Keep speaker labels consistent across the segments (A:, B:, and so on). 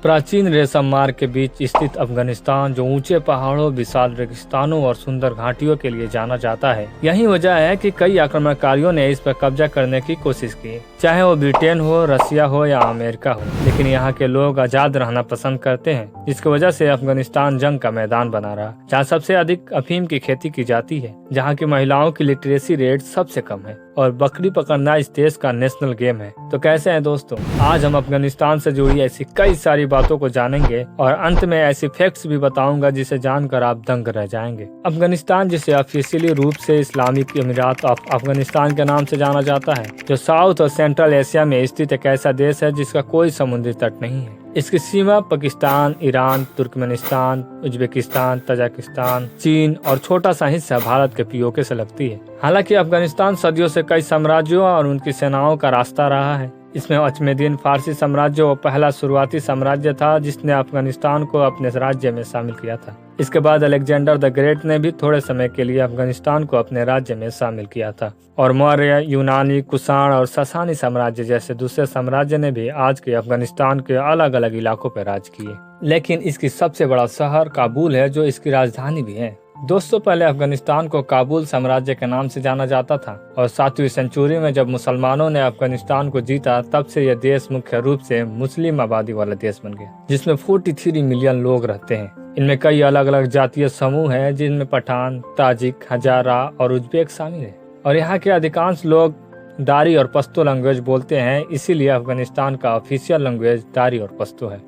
A: प्राचीन रेशम मार्ग के बीच स्थित अफगानिस्तान, जो ऊंचे पहाड़ों, विशाल रेगिस्तानों और सुंदर घाटियों के लिए जाना जाता है, यही वजह है कि कई आक्रमणकारियों ने इस पर कब्जा करने की कोशिश की, चाहे वो ब्रिटेन हो, रसिया हो या अमेरिका हो। लेकिन यहाँ के लोग आजाद रहना पसंद करते हैं, जिसकी वजह से अफगानिस्तान जंग का मैदान बना रहा, जहाँ सबसे अधिक अफीम की खेती की जाती है, जहाँ की महिलाओं की लिटरेसी रेट सबसे कम है और बकरी पकड़ना इस देश का नेशनल गेम है। तो कैसे हैं दोस्तों, आज हम अफगानिस्तान से जुड़ी ऐसी कई सारी बातों को जानेंगे और अंत में ऐसी फैक्ट्स भी बताऊंगा जिसे जानकर आप दंग रह जाएंगे। अफगानिस्तान, जिसे ऑफिशियली रूप से इस्लामिक अमीरात ऑफ अफगानिस्तान के नाम से जाना जाता है, जो साउथ और सेंट्रल एशिया में स्थित एक ऐसा देश है जिसका कोई समुद्री तट नहीं है। इसकी सीमा Pakistan, Iran, Turkmenistan, Uzbekistan, Tajikistan, चीन और छोटा सा हिस्सा भारत के पीओके से लगती है। हालांकि अफगानिस्तान सदियों से कई साम्राज्यों और उनकी सेनाओं का रास्ता रहा है। इसमें अचमेदीन फारसी साम्राज्य वो पहला शुरुआती साम्राज्य था जिसने अफगानिस्तान को अपने राज्य में शामिल किया था। इसके बाद अलेक्जेंडर द ग्रेट ने भी थोड़े समय के लिए अफगानिस्तान को अपने राज्य में शामिल किया था और मौर्य, यूनानी, कुषाण और ससानी साम्राज्य जैसे दूसरे साम्राज्य ने भी आज के अफगानिस्तान के अलग अलग इलाकों पर राज किए। लेकिन इसकी सबसे बड़ा शहर काबुल है, जो इसकी राजधानी भी है। दोस्तों, पहले अफगानिस्तान को काबुल साम्राज्य के नाम से जाना जाता था और 7वीं सेंचुरी में जब मुसलमानों ने अफगानिस्तान को जीता, तब से यह देश मुख्य रूप से मुस्लिम आबादी वाला देश बन गया, जिसमें 43 मिलियन लोग रहते हैं। इनमें कई अलग अलग जातीय समूह हैं, जिनमें पठान, ताजिक, हजारा और उज्बेक शामिल है और यहाँ के अधिकांश लोग दारी और पश्तो लैंग्वेज बोलते हैं, इसीलिए अफगानिस्तान का ऑफिशियल लैंग्वेज दारी और पश्तो है।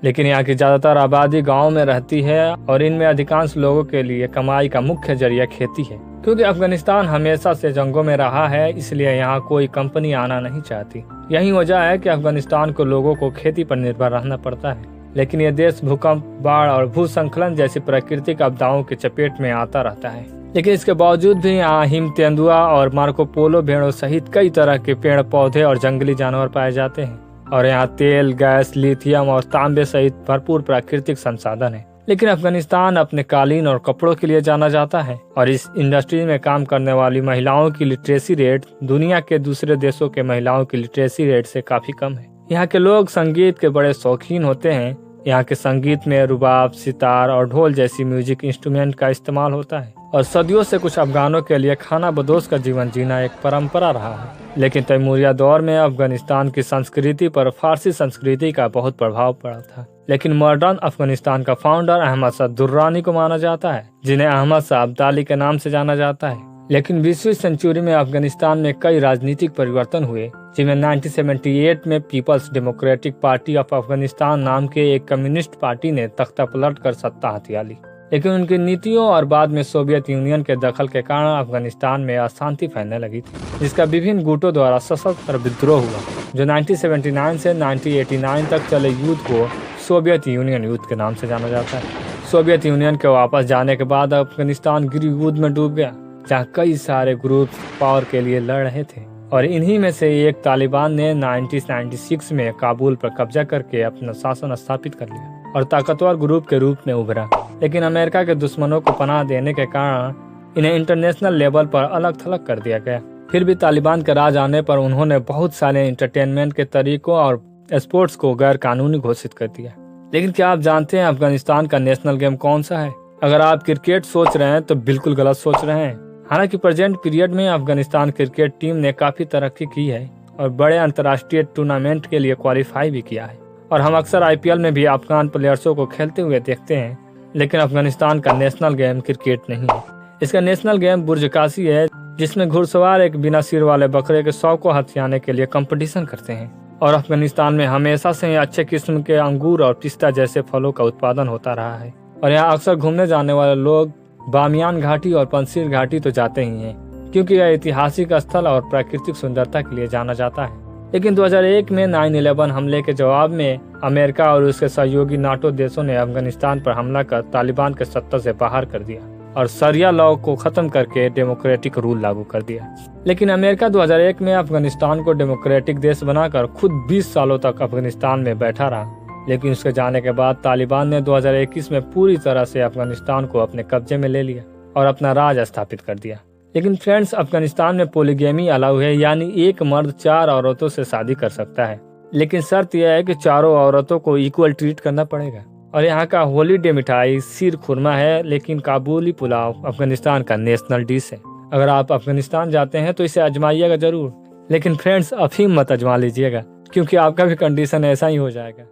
A: लेकिन यहाँ की ज्यादातर आबादी गाँव में रहती है और इनमें अधिकांश लोगों के लिए कमाई का मुख्य जरिया खेती है। क्योंकि अफगानिस्तान हमेशा से जंगों में रहा है, इसलिए यहाँ कोई कंपनी आना नहीं चाहती। यही वजह है कि अफगानिस्तान को लोगों को खेती पर निर्भर रहना पड़ता है। लेकिन यह देश भूकंप, बाढ़ और भूस्खलन जैसी प्राकृतिक आपदाओं के चपेट में आता रहता है। लेकिन इसके बावजूद भी यहाँ हिम तेंदुआ और मार्को पोलो भेड़ों सहित कई तरह के पेड़ पौधे और जंगली जानवर पाए जाते हैं और यहाँ तेल, गैस, लिथियम और तांबे सहित भरपूर प्राकृतिक संसाधन है। लेकिन अफगानिस्तान अपने कालीन और कपड़ों के लिए जाना जाता है और इस इंडस्ट्री में काम करने वाली महिलाओं की लिटरेसी रेट दुनिया के दूसरे देशों के महिलाओं की लिटरेसी रेट से काफी कम है। यहाँ के लोग संगीत के बड़े शौकीन होते हैं। यहाँ के संगीत में रुबाब, सितार और ढोल जैसी म्यूजिक इंस्ट्रूमेंट का इस्तेमाल होता है और सदियों से कुछ अफगानों के लिए खाना बदोश का जीवन जीना एक परंपरा रहा है। लेकिन तैमूरिया दौर में अफगानिस्तान की संस्कृति पर फारसी संस्कृति का बहुत प्रभाव पड़ा था। लेकिन मॉडर्न अफगानिस्तान का फाउंडर अहमद शाह दुर्रानी को माना जाता है, जिन्हें अहमद शाह अब्दाली के नाम से जाना जाता है। लेकिन 20वीं सेंचुरी में अफगानिस्तान में कई राजनीतिक परिवर्तन हुए, जिनमें 1978 में People's Democratic Party of Afghanistan नाम के एक कम्युनिस्ट पार्टी ने तख्ता पलट कर सत्ता हथिया ली। लेकिन उनकी नीतियों और बाद में सोवियत यूनियन के दखल के कारण अफगानिस्तान में अशांति फैलने लगी थी, जिसका विभिन्न गुटों द्वारा सशस्त्र विद्रोह हुआ, जो 1979 से 1989 तक चले युद्ध को सोवियत यूनियन युद्ध के नाम से जाना जाता है। सोवियत यूनियन के वापस जाने के बाद अफगानिस्तान गृह युद्ध में डूब गया, जहाँ कई सारे ग्रुप पावर के लिए लड़ रहे थे और इन्हीं में से एक तालिबान ने 1996 में काबुल पर कब्जा करके अपना शासन स्थापित कर लिया और ताकतवर ग्रुप के रूप में उभरा। लेकिन अमेरिका के दुश्मनों को पनाह देने के कारण इन्हें इंटरनेशनल लेवल पर अलग थलग कर दिया गया। फिर भी तालिबान के राज आने पर उन्होंने बहुत सारे एंटरटेनमेंट के तरीकों और स्पोर्ट्स को गैर कानूनी घोषित कर दिया। लेकिन क्या आप जानते हैं अफगानिस्तान का नेशनल गेम कौन सा है? अगर आप क्रिकेट सोच रहे हैं तो बिल्कुल गलत सोच रहे हैं। हालांकि प्रेजेंट पीरियड में अफगानिस्तान क्रिकेट टीम ने काफी तरक्की की है और बड़े अंतर्राष्ट्रीय टूर्नामेंट के लिए क्वालिफाई भी किया है और हम अक्सर आईपीएल में भी अफगान प्लेयर्सों को खेलते हुए देखते हैं। लेकिन अफगानिस्तान का नेशनल गेम क्रिकेट नहीं है। इसका नेशनल गेम बुर्जकाशी है, जिसमें घुड़सवार एक बिना सिर वाले बकरे के 100 को हथियाने के लिए कंपटीशन करते हैं और अफगानिस्तान में हमेशा से अच्छे किस्म के अंगूर और पिस्ता जैसे फलों का उत्पादन होता रहा है और यहाँ अक्सर घूमने जाने वाले लोग बामियान घाटी और पंसीर घाटी तो जाते ही हैं, क्योंकि यह ऐतिहासिक स्थल और प्राकृतिक सुंदरता के लिए जाना जाता है। लेकिन 2001 में 9/11 हमले के जवाब में अमेरिका और उसके सहयोगी नाटो देशों ने अफगानिस्तान पर हमला कर तालिबान के सत्ता से बाहर कर दिया और शरिया लॉ को खत्म करके डेमोक्रेटिक रूल लागू कर दिया। लेकिन अमेरिका 2001 में अफगानिस्तान को डेमोक्रेटिक देश बनाकर खुद 20 सालों तक अफगानिस्तान में बैठा रहा। लेकिन उसके जाने के बाद तालिबान ने 2021 में पूरी तरह से अफगानिस्तान को अपने कब्जे में ले लिया और अपना राज स्थापित कर दिया। लेकिन फ्रेंड्स, अफगानिस्तान में पोलीगेमी अलाउ है, यानी एक मर्द 4 औरतों से शादी कर सकता है लेकिन शर्त यह है कि चारों औरतों को इक्वल ट्रीट करना पड़ेगा। और यहाँ का हॉलीडे मिठाई शीर खुरमा है, लेकिन काबुली पुलाव अफगानिस्तान का नेशनल डिश है। अगर आप अफगानिस्तान जाते हैं तो इसे आजमाइएगा जरूर, लेकिन फ्रेंड्स अफीम मत आजमा लीजिएगा, क्योंकि आपका भी कंडीशन ऐसा ही हो जाएगा।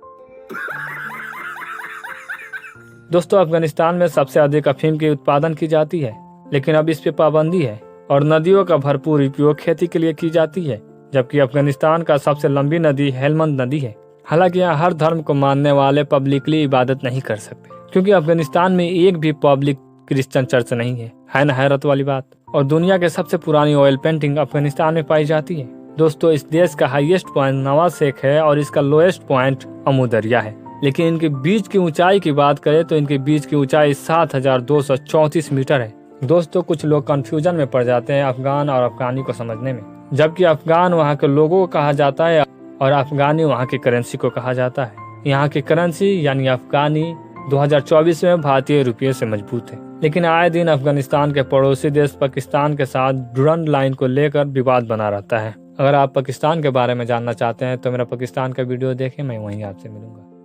A: दोस्तों, अफगानिस्तान में सबसे अधिक अफीम की उत्पादन की जाती है, लेकिन अब इस पे पाबंदी है और नदियों का भरपूर उपयोग खेती के लिए की जाती है, जबकि अफगानिस्तान का सबसे लंबी नदी हेलमंद नदी है। हालांकि यहाँ हर धर्म को मानने वाले पब्लिकली इबादत नहीं कर सकते, क्योंकि अफगानिस्तान में एक भी पब्लिक क्रिश्चियन चर्च नहीं है ना हैरत वाली बात। और दुनिया के सबसे पुरानी ऑयल पेंटिंग अफगानिस्तान में पाई जाती है। दोस्तों, इस देश का हाईएस्ट पॉइंट नवाज शेख है और इसका लोएस्ट पॉइंट अमू दरिया है। लेकिन इनके बीच की ऊंचाई की बात करें तो इनके बीच की ऊंचाई 7234 मीटर है। दोस्तों, कुछ लोग कंफ्यूजन में पड़ जाते हैं अफगान और अफगानी को समझने में, जबकि अफगान वहाँ के लोगों को कहा जाता है और अफगानी वहाँ की करेंसी को कहा जाता है। यहाँ की करेंसी यानी अफगानी 2024 में भारतीय रुपये से मजबूत है, लेकिन आए दिन अफगानिस्तान के पड़ोसी देश पाकिस्तान के साथ डुरंड लाइन को लेकर विवाद बना रहता है। अगर आप पाकिस्तान के बारे में जानना चाहते हैं तो मेरा पाकिस्तान का वीडियो देखें, मैं वहीं आपसे मिलूंगा।